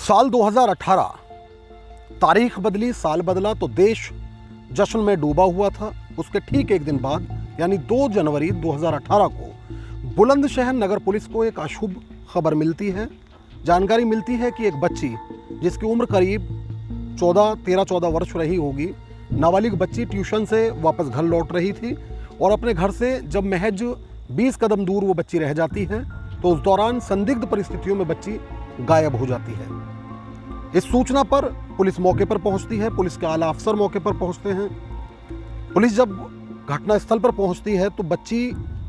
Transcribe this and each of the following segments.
साल 2018, तारीख बदली, साल बदला तो देश जश्न में डूबा हुआ था। उसके ठीक एक दिन बाद यानी 2 जनवरी 2018 को बुलंदशहर नगर पुलिस को एक अशुभ खबर मिलती है। जानकारी मिलती है कि एक बच्ची जिसकी उम्र करीब 13-14 वर्ष रही होगी, नाबालिग बच्ची ट्यूशन से वापस घर लौट रही थी और अपने घर से जब महज 20 कदम दूर वो बच्ची रह जाती है तो उस दौरान संदिग्ध परिस्थितियों में बच्ची गायब हो जाती है। इस सूचना पर पुलिस मौके पर पहुंचती है, पुलिस के आला अफसर मौके पर पहुंचते हैं। पुलिस जब घटनास्थल पर पहुंचती है तो बच्ची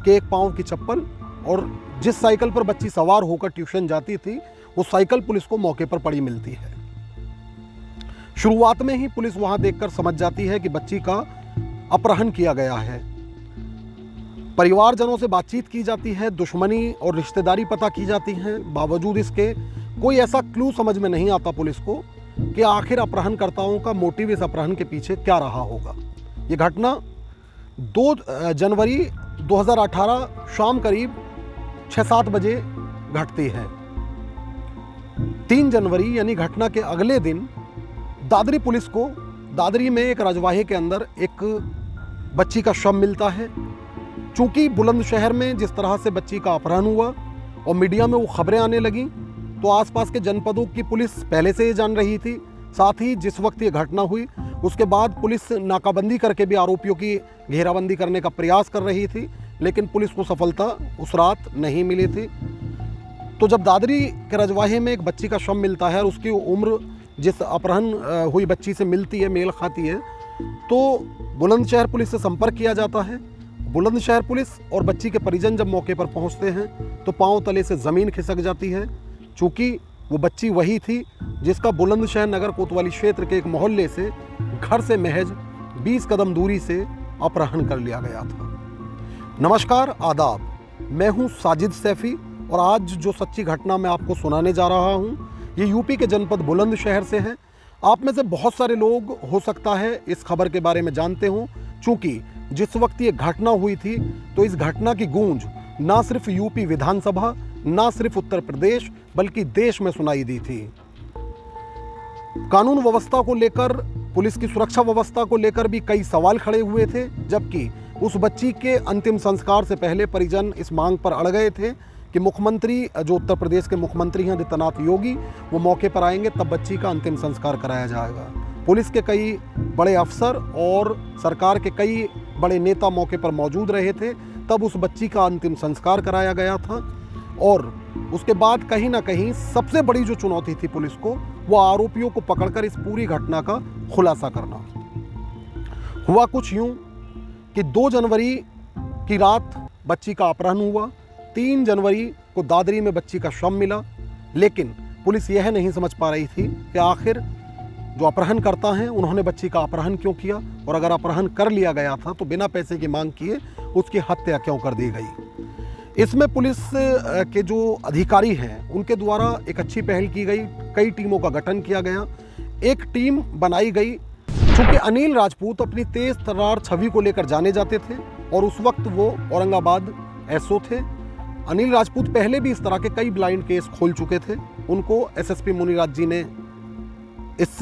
के एक पांव की चप्पल और जिस साइकिल पर बच्ची सवार होकर ट्यूशन जाती थी वो साइकिल पुलिस को मौके पर पड़ी मिलती है। शुरुआत में ही पुलिस वहां देखकर समझ जाती है कि बच्ची का अपहरण किया गया है। परिवारजनों से बातचीत की जाती है, दुश्मनी और रिश्तेदारी पता की जाती है। बावजूद इसके कोई ऐसा क्लू समझ में नहीं आता पुलिस को कि आखिर अपहरणकर्ताओं का मोटिव इस अपहरण के पीछे क्या रहा होगा। ये घटना 2 जनवरी 2018 शाम करीब 6-7 बजे घटती है। 3 जनवरी यानी घटना के अगले दिन दादरी पुलिस को दादरी में एक रजवाहे के अंदर एक बच्ची का शव मिलता है। चूंकि बुलंदशहर में जिस तरह से बच्ची का अपहरण हुआ और मीडिया में वो खबरें आने लगीं तो आसपास के जनपदों की पुलिस पहले से ये जान रही थी। साथ ही जिस वक्त ये घटना हुई उसके बाद पुलिस नाकाबंदी करके भी आरोपियों की घेराबंदी करने का प्रयास कर रही थी, लेकिन पुलिस को सफलता उस रात नहीं मिली थी। तो जब दादरी के रजवाहे में एक बच्ची का शव मिलता है और उसकी उम्र जिस अपहरण हुई बच्ची से मिलती है, मेल खाती है, तो बुलंदशहर पुलिस से संपर्क किया जाता है। बुलंदशहर पुलिस और बच्ची के परिजन जब मौके पर पहुंचते हैं तो पांव तले से ज़मीन खिसक जाती है। चूँकि वो बच्ची वही थी जिसका बुलंदशहर नगर कोतवाली क्षेत्र के एक मोहल्ले से घर से महज 20 कदम दूरी से अपहरण कर लिया गया था। नमस्कार, आदाब, मैं हूँ साजिद सैफी और आज जो सच्ची घटना मैं आपको सुनाने जा रहा हूँ ये यूपी के जनपद बुलंदशहर से है। आप में से बहुत सारे लोग हो सकता है इस खबर के बारे में जानते हों, चूँकि जिस वक्त ये घटना हुई थी तो इस घटना की गूंज ना सिर्फ यूपी विधानसभा, ना सिर्फ उत्तर प्रदेश बल्कि देश में सुनाई दी थी। कानून व्यवस्था को लेकर, पुलिस की सुरक्षा व्यवस्था को लेकर भी कई सवाल खड़े हुए थे, जबकि उस बच्ची के अंतिम संस्कार से पहले परिजन इस मांग पर अड़ गए थे कि मुख्यमंत्री, जो उत्तर प्रदेश के मुख्यमंत्री हैं आदित्यनाथ योगी, वो मौके पर आएंगे तब बच्ची का अंतिम संस्कार कराया जाएगा। पुलिस के कई बड़े अफसर और सरकार के कई बड़े नेता मौके पर मौजूद रहे थे, तब उस बच्ची का अंतिम संस्कार कराया गया था। और उसके बाद कहीं ना कहीं सबसे बड़ी जो चुनौती थी पुलिस को, वो आरोपियों को पकड़कर इस पूरी घटना का खुलासा करना। हुआ कुछ यूं कि 2 जनवरी की रात बच्ची का अपहरण हुआ, 3 जनवरी को दादरी में बच्ची का शव मिला, लेकिन पुलिस यह नहीं समझ पा रही थी कि आखिर जो अपहरण करता है उन्होंने बच्ची का अपहरण क्यों किया, और अगर अपहरण कर लिया गया था तो बिना पैसे की मांग किए उसकी हत्या क्यों कर दी गई। इसमें पुलिस के जो अधिकारी हैं उनके द्वारा एक अच्छी पहल की गई, कई टीमों का गठन किया गया। एक टीम बनाई गई चूँकि अनिल राजपूत अपनी तेज तर्रार छवि को लेकर जाने जाते थे और उस वक्त वो औरंगाबाद एसओ थे। अनिल राजपूत पहले भी इस तरह के कई ब्लाइंड केस खोल चुके थे। उनको एसएसपी मुनिराज जी ने इस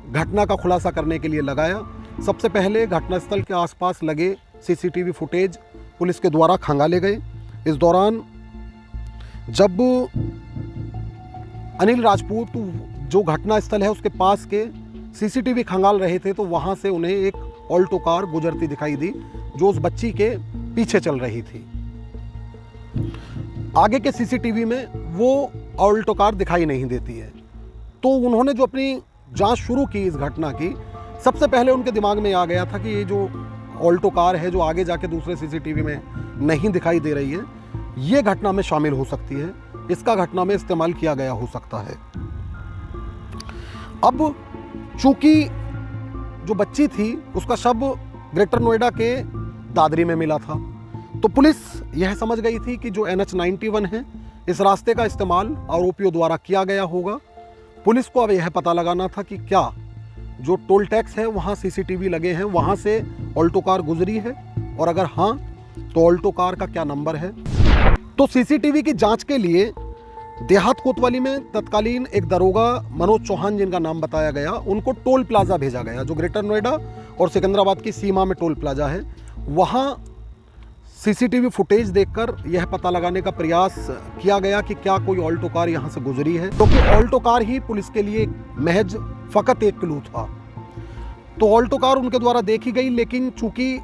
घटना का खुलासा करने के लिए लगाया। सबसे पहले घटनास्थल के आसपास लगे सीसीटीवी फुटेज पुलिस के द्वारा खंगाले गए। इस दौरान जब अनिल राजपूत जो घटनास्थल है उसके पास के सीसीटीवी खंगाल रहे थे तो वहाँ से उन्हें एक ऑल्टो कार गुजरती दिखाई दी जो उस बच्ची के पीछे चल रही थी। आगे के सीसीटीवी में वो ऑल्टो कार दिखाई नहीं देती है। तो उन्होंने जो अपनी जांच शुरू की इस घटना की, सबसे पहले उनके दिमाग में आ गया था कि ये जो ऑल्टो कार है जो आगे जाके दूसरे सीसीटीवी में नहीं दिखाई दे रही है, ये घटना में शामिल हो सकती है, इसका घटना में इस्तेमाल किया गया हो सकता है। अब चूंकि जो बच्ची थी उसका शव ग्रेटर नोएडा के दादरी में मिला था, तो पुलिस यह समझ गई थी कि जो NH-91 है इस रास्ते का इस्तेमाल आरोपियों द्वारा किया गया होगा। पुलिस को अब यह पता लगाना था कि क्या जो टोल टैक्स है वहाँ सीसीटीवी लगे हैं, वहाँ से ऑल्टो कार गुजरी है, और अगर हाँ तो ऑल्टो कार का क्या नंबर है। तो सीसीटीवी की जांच के लिए देहात कोतवाली में तत्कालीन एक दरोगा मनोज चौहान, जिनका नाम बताया गया, उनको टोल प्लाजा भेजा गया, जो ग्रेटर नोएडा और सिकंदराबाद की सीमा में टोल प्लाजा है। वहाँ सीसीटीवी फुटेज देखकर यह पता लगाने का प्रयास किया गया कि क्या कोई ऑल्टो कार यहाँ से गुजरी है, क्योंकि ऑल्टो कार ही पुलिस के लिए महज फ़कत एक क्लू था। तो ऑल्टो कार उनके द्वारा देखी गई, लेकिन चूंकि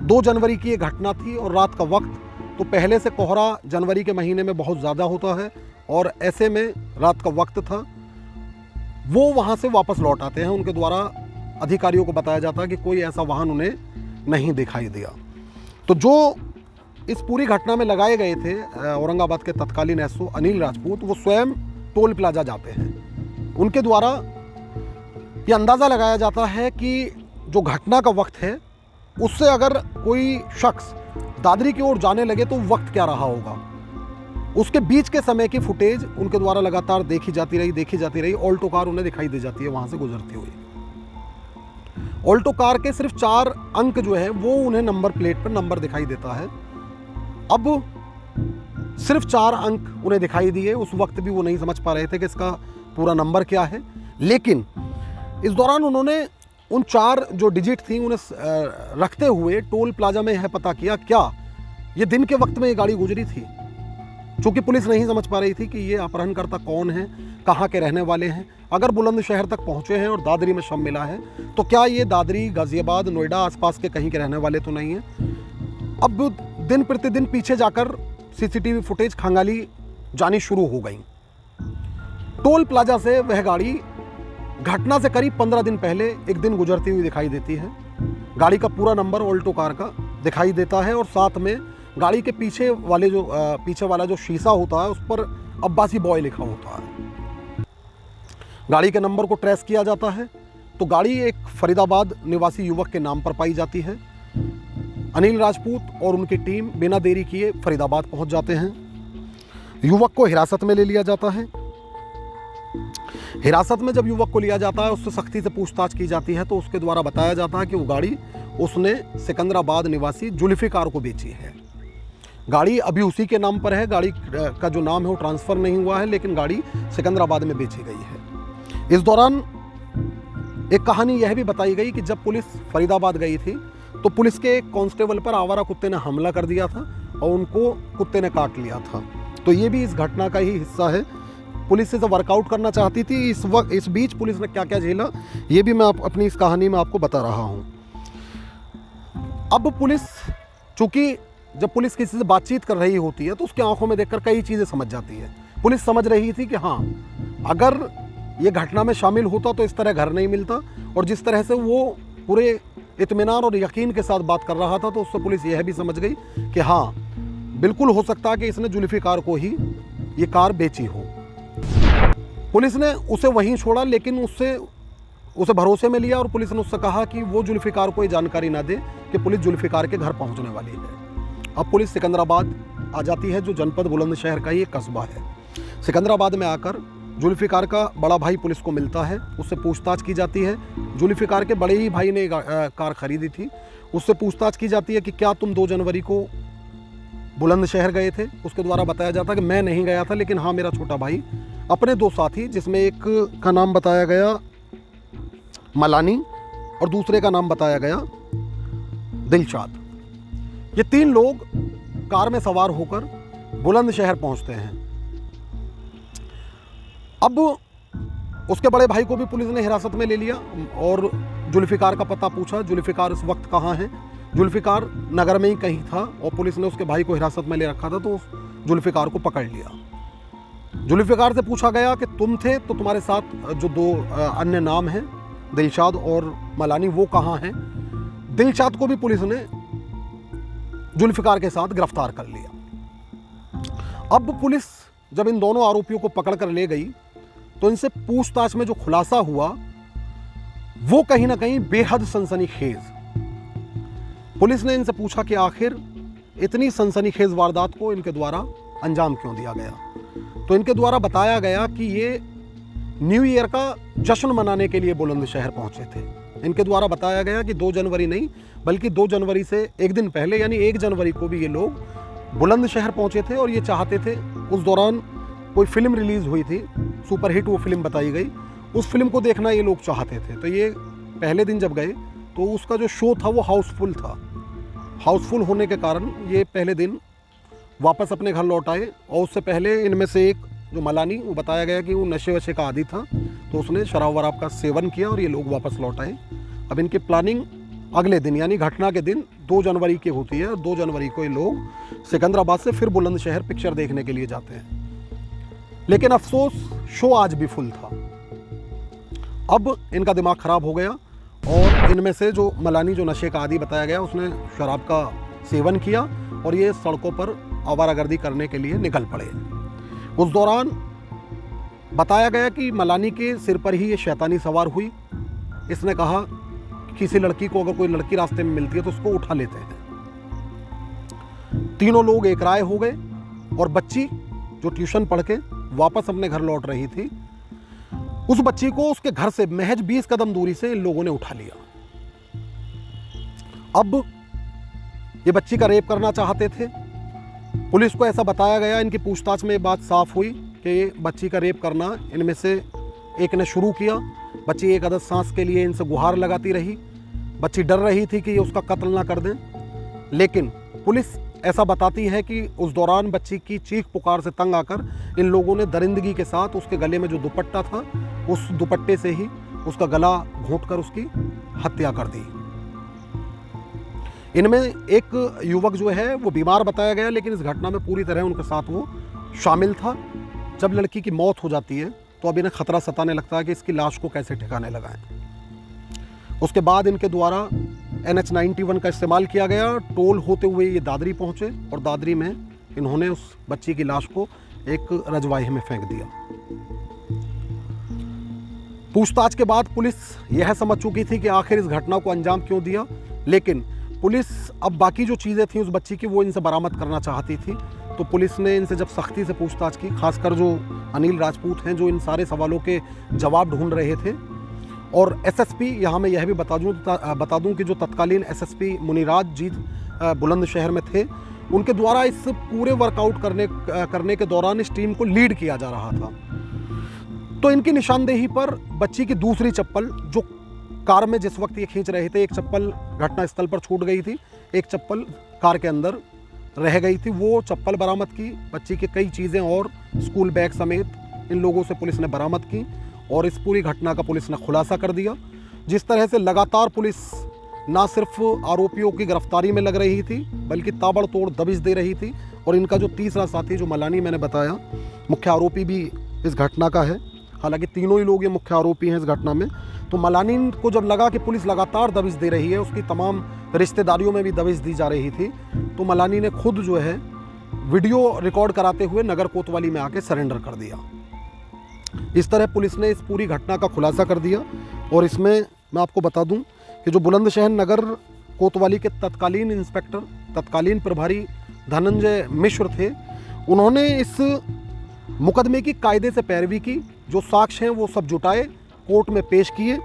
2 जनवरी की ये घटना थी और रात का वक्त, तो पहले से कोहरा जनवरी के महीने में बहुत ज़्यादा होता है और ऐसे में रात का वक्त था। वो वहाँ से वापस लौट आते हैं। उनके द्वारा अधिकारियों को बताया जाता है कि कोई ऐसा वाहन उन्हें नहीं दिखाई दिया। तो जो इस पूरी घटना में लगाए गए थे औरंगाबाद के तत्कालीन एसओ अनिल राजपूत, वो स्वयं टोल प्लाजा जाते हैं। उनके द्वारा ये अंदाज़ा लगाया जाता है कि जो घटना का वक्त है उससे अगर कोई शख्स दादरी की ओर जाने लगे तो वक्त क्या रहा होगा। उसके बीच के समय की फुटेज उनके द्वारा लगातार देखी जाती रही। ऑल्टो कार उन्हें दिखाई दे जाती है वहाँ से गुजरती हुई। ऑल्टो कार के सिर्फ 4 अंक जो है वो उन्हें नंबर प्लेट पर नंबर दिखाई देता है। अब सिर्फ 4 अंक उन्हें दिखाई दिए। उस वक्त भी वो नहीं समझ पा रहे थे कि इसका पूरा नंबर क्या है, लेकिन इस दौरान उन्होंने उन 4 जो डिजिट थी उन्हें रखते हुए टोल प्लाजा में यह पता किया क्या ये दिन के वक्त में ये गाड़ी गुजरी थी। चूँकि पुलिस नहीं समझ पा रही थी कि ये अपहरणकर्ता कौन है, कहाँ के रहने वाले हैं। अगर बुलंदशहर तक पहुँचे हैं और दादरी में शव मिला है तो क्या ये दादरी, गाज़ियाबाद, नोएडा आसपास के कहीं के रहने वाले तो नहीं हैं। अब दिन प्रतिदिन पीछे जाकर सीसीटीवी फुटेज खंगाली जानी शुरू हो गई। टोल प्लाजा से वह गाड़ी घटना से करीब 15 दिन पहले एक दिन गुजरती हुई दिखाई देती है। गाड़ी का पूरा नंबर ऑल्टो कार का दिखाई देता है और साथ में गाड़ी के पीछे वाला जो शीशा होता है उस पर अब्बासी बॉय लिखा होता है। गाड़ी के नंबर को ट्रेस किया जाता है तो गाड़ी एक फरीदाबाद निवासी युवक के नाम पर पाई जाती है। अनिल राजपूत और उनकी टीम बिना देरी किए फरीदाबाद पहुंच जाते हैं। युवक को हिरासत में ले लिया जाता है। हिरासत में जब युवक को लिया जाता है, उससे सख्ती से पूछताछ की जाती है तो उसके द्वारा बताया जाता है कि वो गाड़ी उसने सिकंदराबाद निवासी जुल्फिकार को बेची है। गाड़ी अभी उसी के नाम पर है। गाड़ी का जो नाम है वो ट्रांसफ़र नहीं हुआ है, लेकिन गाड़ी सिकंदराबाद में बेची गई है। इस दौरान एक कहानी यह भी बताई गई कि जब पुलिस फरीदाबाद गई थी तो पुलिस के एक कांस्टेबल पर आवारा कुत्ते ने हमला कर दिया था और उनको कुत्ते ने काट लिया था। तो ये भी इस घटना का ही हिस्सा है। पुलिस से जब वर्कआउट करना चाहती थी, इस बीच पुलिस ने क्या क्या झेला ये भी मैं अपनी इस कहानी में आपको बता रहा हूँ। अब पुलिस, चूँकि जब पुलिस किसी से बातचीत कर रही होती है तो उसकी आंखों में देखकर कई चीज़ें समझ जाती है। पुलिस समझ रही थी कि हाँ, अगर ये घटना में शामिल होता तो इस तरह घर नहीं मिलता, और जिस तरह से वो पूरे इत्मीनान और यकीन के साथ बात कर रहा था तो उससे पुलिस यह भी समझ गई कि हाँ, बिल्कुल हो सकता है कि इसने जुल्फिकार को ही ये कार बेची हो। पुलिस ने उसे वहीं छोड़ा, लेकिन उसे भरोसे में लिया और पुलिस ने उससे कहा कि वो जुल्फिकार को ये जानकारी ना दे कि पुलिस जुल्फिकार के घर पहुंचने वाली है। अब पुलिस सिकंदराबाद आ जाती है, जो जनपद बुलंदशहर का ही एक कस्बा है। सिकंदराबाद में आकर जुल्फिकार का बड़ा भाई पुलिस को मिलता है, उससे पूछताछ की जाती है। जुल्फिकार के बड़े ही भाई ने कार खरीदी थी, उससे पूछताछ की जाती है कि क्या तुम 2 जनवरी को बुलंदशहर गए थे। उसके द्वारा बताया जाता है कि मैं नहीं गया था, लेकिन हाँ, मेरा छोटा भाई अपने 2 साथी, जिसमें एक का नाम बताया गया मलानी और दूसरे का नाम बताया गया दिलशाद, ये 3 लोग कार में सवार होकर बुलंदशहर पहुंचते हैं। अब उसके बड़े भाई को भी पुलिस ने हिरासत में ले लिया और जुल्फिकार का पता पूछा। जुल्फिकार इस वक्त कहाँ है? जुल्फिकार नगर में ही कहीं था और पुलिस ने उसके भाई को हिरासत में ले रखा था, तो उस जुल्फिकार को पकड़ लिया। जुल्फिकार से पूछा गया कि तुम थे तो तुम्हारे साथ जो 2 अन्य नाम हैं, दिलशाद और मलानी, वो कहाँ हैं? दिलशाद को भी पुलिस ने जुल्फिकार के साथ गिरफ्तार कर लिया। अब पुलिस जब इन दोनों आरोपियों को पकड़ कर ले गई तो इनसे पूछताछ में जो खुलासा हुआ वो कहीं ना कहीं बेहद सनसनीखेज। पुलिस ने इनसे पूछा कि आखिर इतनी सनसनीखेज वारदात को इनके द्वारा अंजाम क्यों दिया गया। तो इनके द्वारा बताया गया कि ये न्यू ईयर का जश्न मनाने के लिए बुलंदशहर पहुंचे थे। इनके द्वारा बताया गया कि 2 जनवरी नहीं, बल्कि 2 जनवरी से एक दिन पहले यानी 1 जनवरी को भी ये लोग बुलंदशहर पहुंचे थे और ये चाहते थे उस दौरान कोई फिल्म रिलीज हुई थी, सुपरहिट वो फिल्म बताई गई, उस फिल्म को देखना ये लोग चाहते थे। तो ये पहले दिन जब गए तो उसका जो शो था वो हाउसफुल था। हाउसफुल होने के कारण ये पहले दिन वापस अपने घर लौट आए। और उससे पहले इनमें से एक जो मलानी, वो बताया गया कि वो नशे वशे का आदी था, तो उसने शराब वराब का सेवन किया और ये लोग वापस लौट आए। अब इनकी प्लानिंग अगले दिन यानी घटना के दिन 2 जनवरी की होती है। 2 जनवरी को ये लोग सिकंदराबाद से फिर बुलंदशहर पिक्चर देखने के लिए जाते हैं। लेकिन अफसोस शो आज भी फुल था। अब इनका दिमाग ख़राब हो गया और इनमें से जो मलानी, जो नशे का आदी बताया गया, उसने शराब का सेवन किया और ये सड़कों पर आवारागर्दी करने के लिए निकल पड़े। उस दौरान बताया गया कि मलानी के सिर पर ही ये शैतानी सवार हुई। इसने कहा किसी लड़की को, अगर कोई लड़की रास्ते में मिलती है तो उसको उठा लेते हैं। तीनों लोग एक राय हो गए और बच्ची जो ट्यूशन पढ़ के वापस अपने घर लौट रही थी, उस बच्ची को उसके घर से महज 20 कदम दूरी से इन लोगों ने उठा लिया। अब ये बच्ची का रेप करना चाहते थे। पुलिस को ऐसा बताया गया, इनकी पूछताछ में ये बात साफ हुई कि बच्ची का रेप करना इनमें से एक ने शुरू किया। बच्ची एक अदद सांस के लिए इनसे गुहार लगाती रही। बच्ची डर रही थी कि ये उसका कत्ल ना कर दें। लेकिन पुलिस ऐसा बताती है कि उस दौरान बच्ची की चीख पुकार से तंग आकर इन लोगों ने दरिंदगी के साथ उसके गले में जो दुपट्टा था, उस दुपट्टे से ही उसका गला घोंटकर उसकी हत्या कर दी। इनमें एक युवक जो है वो बीमार बताया गया, लेकिन इस घटना में पूरी तरह उनके साथ वो शामिल था। जब लड़की की मौत हो जाती है तो अब इन्हें खतरा सताने लगता है कि इसकी लाश को कैसे ठिकाने लगाएं। उसके बाद इनके द्वारा NH-91 का इस्तेमाल किया गया। टोल होते हुए ये दादरी पहुंचे और दादरी में इन्होंने उस बच्ची की लाश को एक रजवाहे में फेंक दिया। पूछताछ के बाद पुलिस यह समझ चुकी थी कि आखिर इस घटना को अंजाम क्यों दिया, लेकिन पुलिस अब बाकी जो चीज़ें थी उस बच्ची की वो इनसे बरामद करना चाहती थी। तो पुलिस ने इनसे जब सख्ती से पूछताछ की, खासकर जो अनिल राजपूत हैं जो इन सारे सवालों के जवाब ढूंढ रहे थे, और SSP, यहाँ मैं यह भी बता दूं कि जो तत्कालीन SSP मुनिराज जी बुलंदशहर में थे, उनके द्वारा इस पूरे वर्कआउट करने के दौरान इस टीम को लीड किया जा रहा था। तो इनकी निशानदेही पर बच्ची की दूसरी चप्पल, जो कार में जिस वक्त ये खींच रहे थे, एक चप्पल घटनास्थल पर छूट गई थी, एक चप्पल कार के अंदर रह गई थी, वो चप्पल बरामद की। बच्ची की कई चीज़ें और स्कूल बैग समेत इन लोगों से पुलिस ने बरामद की और इस पूरी घटना का पुलिस ने खुलासा कर दिया। जिस तरह से लगातार पुलिस ना सिर्फ आरोपियों की गिरफ्तारी में लग रही थी बल्कि ताबड़तोड़ दबिश दे रही थी। और इनका जो तीसरा साथी जो मलानी मैंने बताया, मुख्य आरोपी भी इस घटना का है, हालांकि तीनों ही लोग ये मुख्य आरोपी हैं इस घटना में। तो मलानी को जब लगा कि पुलिस लगातार दबिश दे रही है, उसकी तमाम रिश्तेदारियों में भी दबिश दी जा रही थी, तो मलानी ने खुद जो है वीडियो रिकॉर्ड कराते हुए नगर कोतवाली में आके सरेंडर कर दिया। इस तरह पुलिस ने इस पूरी घटना का खुलासा कर दिया। और इसमें मैं आपको बता दूं कि जो बुलंदशहर नगर कोतवाली के तत्कालीन इंस्पेक्टर, तत्कालीन प्रभारी धनंजय मिश्र थे, उन्होंने इस मुकदमे की कायदे से पैरवी की। जो साक्ष्य हैं वो सब जुटाए, कोर्ट में पेश किए,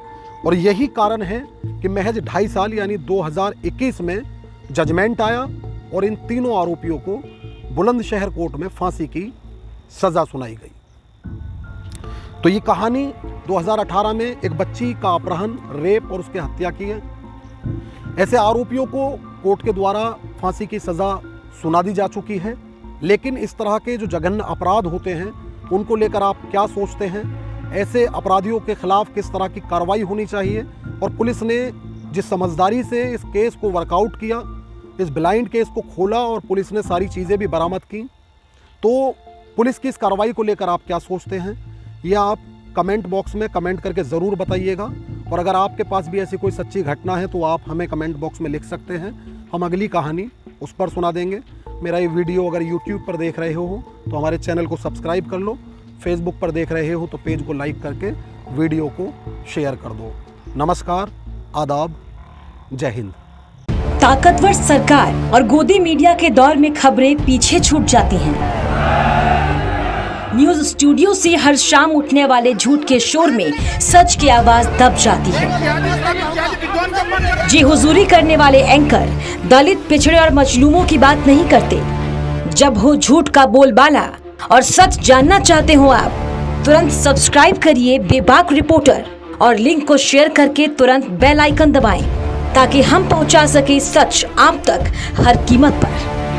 और यही कारण है कि महज 2.5 साल यानी 2021 में जजमेंट आया और इन तीनों आरोपियों को बुलंदशहर कोर्ट में फांसी की सज़ा सुनाई गई। तो ये कहानी 2018 में एक बच्ची का अपहरण, रेप और उसकी हत्या की है। ऐसे आरोपियों को कोर्ट के द्वारा फांसी की सज़ा सुना दी जा चुकी है। लेकिन इस तरह के जो जघन्य अपराध होते हैं उनको लेकर आप क्या सोचते हैं? ऐसे अपराधियों के खिलाफ किस तरह की कार्रवाई होनी चाहिए? और पुलिस ने जिस समझदारी से इस केस को वर्कआउट किया, इस ब्लाइंड केस को खोला और पुलिस ने सारी चीज़ें भी बरामद की, तो पुलिस की इस कार्रवाई को लेकर आप क्या सोचते हैं? यह आप कमेंट बॉक्स में कमेंट करके ज़रूर बताइएगा। और अगर आपके पास भी ऐसी कोई सच्ची घटना है तो आप हमें कमेंट बॉक्स में लिख सकते हैं, हम अगली कहानी उस पर सुना देंगे। मेरा ये वीडियो अगर YouTube पर देख रहे हो तो हमारे चैनल को सब्सक्राइब कर लो, फेसबुक पर देख रहे हो तो पेज को लाइक करके वीडियो को शेयर कर दो। नमस्कार, आदाब, जय हिंद। ताकतवर सरकार और गोदी मीडिया के दौर में खबरें पीछे छूट जाती हैं। न्यूज स्टूडियो से हर शाम उठने वाले झूठ के शोर में सच की आवाज दब जाती है। जी हुजूरी करने वाले एंकर दलित, पिछड़े और मजलूमों की बात नहीं करते। जब हो झूठ का बोलबाला और सच जानना चाहते हो आप, तुरंत सब्सक्राइब करिए बेबाक रिपोर्टर और लिंक को शेयर करके तुरंत बेल आइकन दबाएं ताकि हम पहुंचा सके सच आप तक हर कीमत पर।